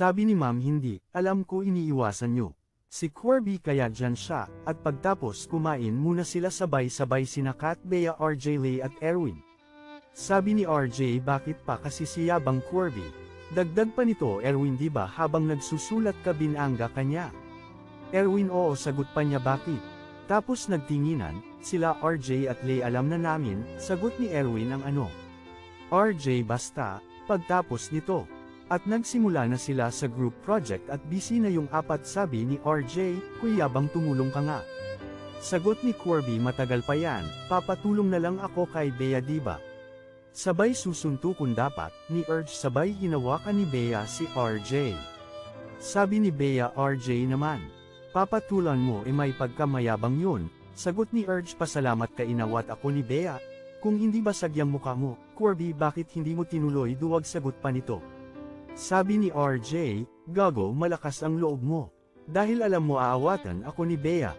Sabi ni Ma'am hindi, alam ko iniiwasan nyo. Si Corby kaya dyan siya, at pagtapos kumain muna sila sabay-sabay sina Kat, Bea, RJ, Lay at Erwin. Sabi ni RJ bakit pa kasi siyabang Corby. Dagdag pa nito Erwin diba habang nagsusulat ka binangga kanya. Erwin oo sagot pa niya bakit. Tapos nagtinginan, sila RJ at Lay alam na namin, sagot ni Erwin ang ano. RJ basta, pagtapos nito. At nagsimula na sila sa group project at busy na yung apat sabi ni RJ, kuya bang tumulong ka nga? Sagot ni Corby matagal pa yan, papatulong na lang ako kay Bea diba? Sabay susuntukon dapat, ni Urge sabay hinawakan ni Bea si RJ. Sabi ni Bea RJ naman, papatulan mo may pagkamayabang yun, sagot ni Urge pasalamat ka inawat ako ni Bea, kung hindi ba sagyang mukha mo, Corby bakit hindi mo tinuloy duwag sagot pa nito. Sabi ni RJ, gago malakas ang loob mo. Dahil alam mo aawatan ako ni Bea.